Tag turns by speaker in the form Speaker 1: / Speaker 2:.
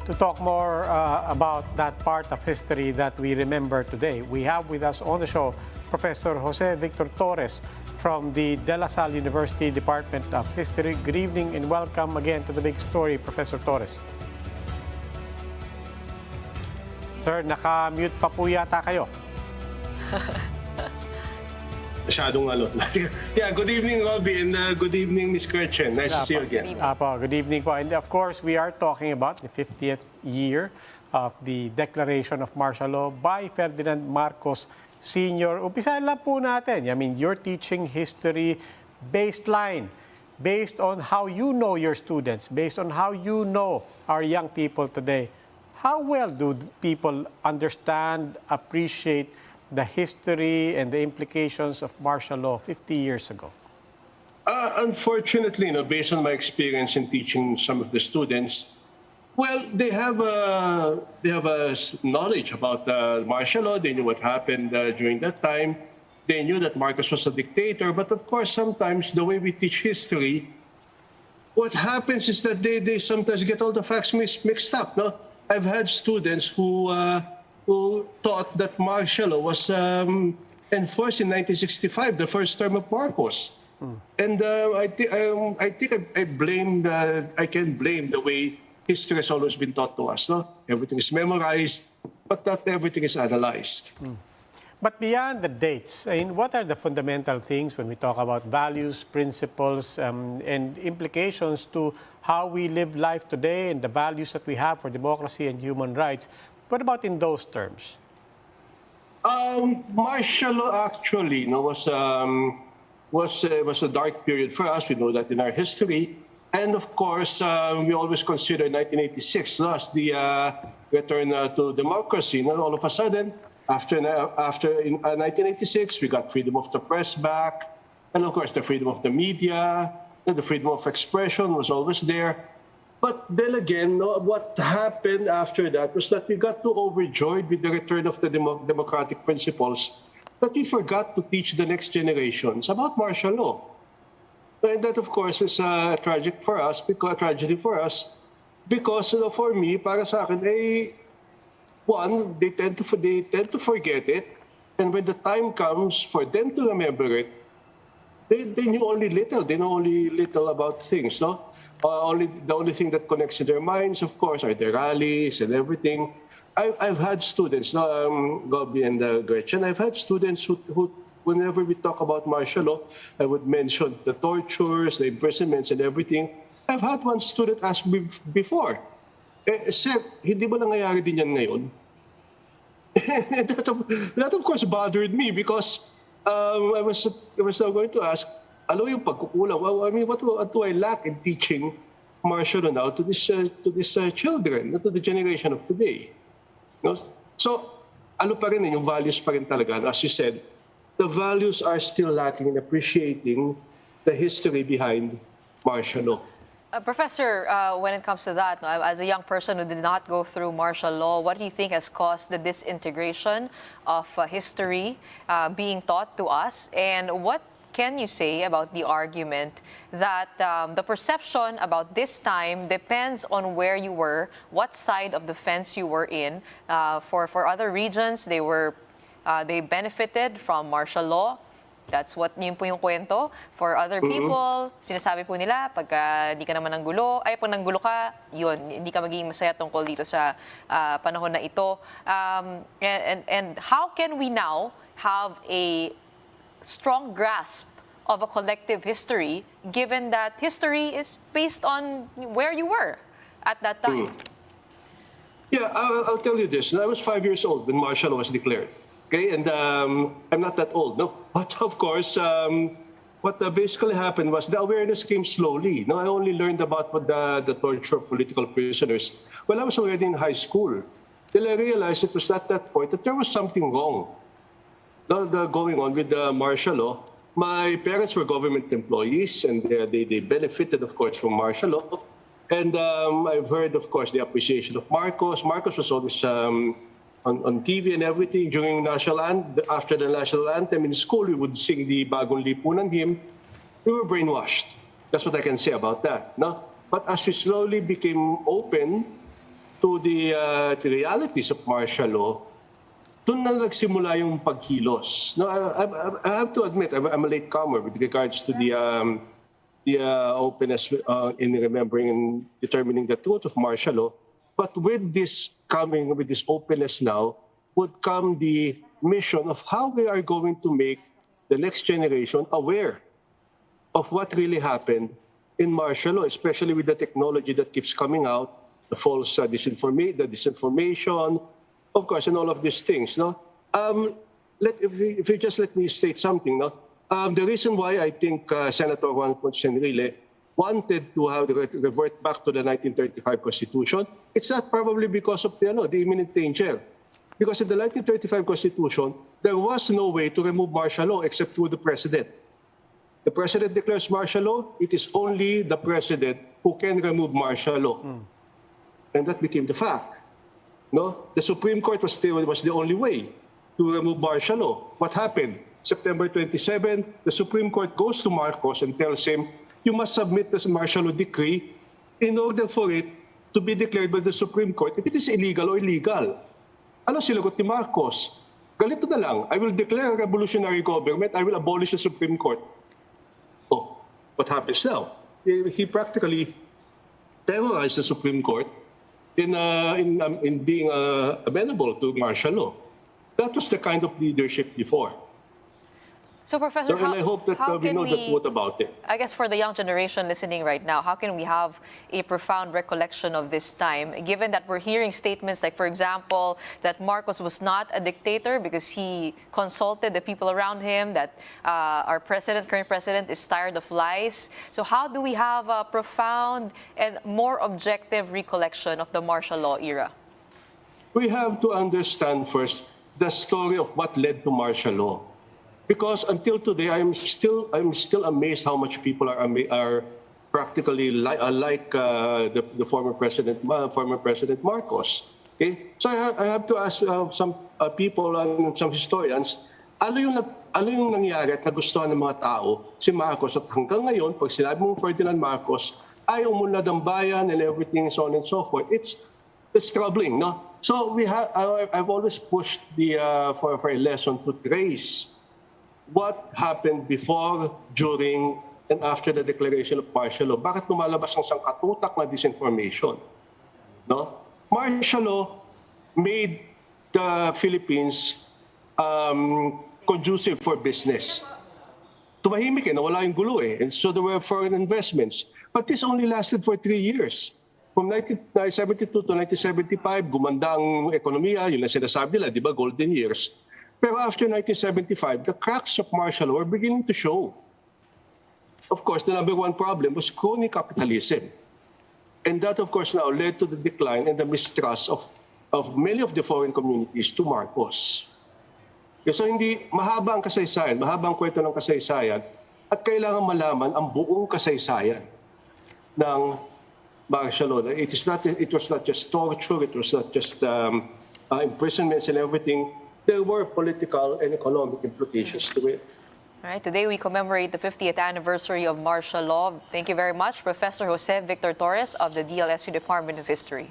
Speaker 1: To talk more about that part of history that we remember today, we have with us on the show Professor Jose Victor Torres from the De La Salle University Department of History. Good evening and welcome again to The Big Story, Professor Torres. Sir, naka-mute pa po yata kayo.
Speaker 2: Masyadong ano. Yeah, good evening, Robbie, and good evening, Ms. Gretchen. Nice to see you again.
Speaker 1: Good evening po. And of course, we are talking about the 50th year of the Declaration of Martial Law by Ferdinand Marcos Sr. Umpisahan lang po natin. I mean, you're teaching history baseline, based on how you know your students, based on how you know our young people today. How well do people understand, appreciate the history and the implications of martial law 50 years ago?
Speaker 2: Unfortunately, based on my experience in teaching some of the students, well, they have a knowledge about martial law. They knew what happened during that time. They knew that Marcos was a dictator. But of course, sometimes the way we teach history, what happens is that they sometimes get all the facts mixed up. No, I've had students who thought that martial law was enforced in 1965, the first term of Marcos. And I think I can blame the way history has always been taught to us. No? Everything is memorized, but not everything is analyzed.
Speaker 1: But beyond the dates, I mean, what are the fundamental things when we talk about values, principles, and implications to how we live life today and the values that we have for democracy and human rights? What about in those terms?
Speaker 2: Martial law actually was a dark period for us. We know that in our history. And of course, we always consider 1986 as the return to democracy. All of a sudden, after 1986, we got freedom of the press back. And of course, the freedom of the media, the freedom of expression was always there. But then again, what happened after that was that we got too overjoyed with the return of the democratic principles that we forgot to teach the next generations about martial law. And that, of course, is a tragedy for us because for me, para sa akin, one, they tend to forget it, and when the time comes for them to remember it, they knew only little. They know only little about things, no? The only thing that connects in their minds, of course, are the rallies and everything. I've had students, Gobi and Gretchen, I've had students who, whenever we talk about martial law, I would mention the tortures, the imprisonments, and everything. I've had one student ask me before, Sir, hindi ba nangyayari din yan ngayon? that of course bothered me because I was now going to ask, ano yung pagkukulang? Well, I mean, what do I lack in teaching martial law now to these children, to the generation of today? So, ano pa rin yung values pa rin talaga. As you said, the values are still lacking in appreciating the history behind martial law.
Speaker 3: Professor, when it comes to that, as a young person who did not go through martial law, what do you think has caused the disintegration of history being taught to us? And what can you say about the argument that the perception about this time depends on where you were, what side of the fence you were in? For other regions, they benefited from martial law. That's what yun po yung kwento. For other people, sinasabi po nila, pagka hindi ka naman nanggulo, pag nanggulo ka, yun, hindi ka magiging masaya tungkol dito sa panahon na ito. And how can we now have a strong grasp of a collective history, given that history is based on where you were at that time?
Speaker 2: Yeah, I'll tell you this. I was 5 years old when martial law was declared. Okay, and I'm not that old, no. But of course, what basically happened was the awareness came slowly. I only learned about the torture of political prisoners when I was already in high school. Till I realized it was at that point that there was something wrong going on with the martial law. My parents were government employees, and they benefited, of course, from martial law. And I've heard, of course, the appreciation of Marcos. Marcos was always on TV and everything during after the national anthem in school. We would sing the Bagong Lipunan hymn. We were brainwashed. That's what I can say about that. No? But as we slowly became open to the realities of martial law, doon na nagsimula yung pagkilos. No, I have to admit, I'm a latecomer with regards to the openness in remembering and determining the truth of martial law. But with this openness now, would come the mission of how we are going to make the next generation aware of what really happened in martial law, especially with the technology that keeps coming out, the false disinformation, of course, and all of these things. No, if you just let me state something. No, the reason why I think Senator Juan Ponce Enrile wanted to have revert back to the 1935 Constitution, it's not probably because of the imminent danger. Because in the 1935 Constitution, there was no way to remove martial law except through the President. The President declares martial law, it is only the President who can remove martial law. And that became the fact. No? The Supreme Court was the only way to remove martial law. What happened? September 27, the Supreme Court goes to Marcos and tells him, you must submit this martial law decree in order for it to be declared by the Supreme Court if it is illegal or illegal. Ano silagot ni Marcos? Ganito na lang, I will declare a revolutionary government, I will abolish the Supreme Court. Oh, what happens now? He practically terrorized the Supreme Court in being amenable to martial law. That was the kind of leadership before.
Speaker 3: So, Professor,
Speaker 2: and I hope that we know the truth about it.
Speaker 3: I guess for the young generation listening right now, how can we have a profound recollection of this time, given that we're hearing statements like, for example, that Marcos was not a dictator because he consulted the people around him, that our current president, is tired of lies. So how do we have a profound and more objective recollection of the martial law era?
Speaker 2: We have to understand first the story of what led to martial law. Because until today, I'm still amazed how much people are practically like the former President Marcos. Okay, so I have to ask some people and some historians, ano yung nangyari at nagustuhan ng mga tao si Marcos, at hanggang ngayon, pag sinabi mong Ferdinand Marcos, ay umunlad ang bayan and everything, so on and so forth. It's troubling, no? So I've always pushed for a lesson to trace what happened before, during, and after the declaration of martial law. Bakit lumalabas ang sangkatutak na disinformation? No? Martial law made the Philippines conducive for business. Tumahimik nawala yung gulo and so there were foreign investments. But this only lasted for 3 years. From 1972 to 1975, gumanda ang ekonomiya, yun ang sinasabi nila, di ba, golden years. Pero after 1975, the cracks of martial law were beginning to show. Of course, the number one problem was crony capitalism. And that, of course, now led to the decline and the mistrust of many of the foreign communities to Marcos. So hindi, mahaba ang kasaysayan, mahaba ang kwento ng kasaysayan, at kailangan malaman ang buong kasaysayan ng martial law. It was not just torture, it was not just imprisonments and everything. There were political and economic implications to it.
Speaker 3: All right, today we commemorate the 50th anniversary of martial law. Thank you very much, Professor Jose Victor Torres of the DLSU Department of History.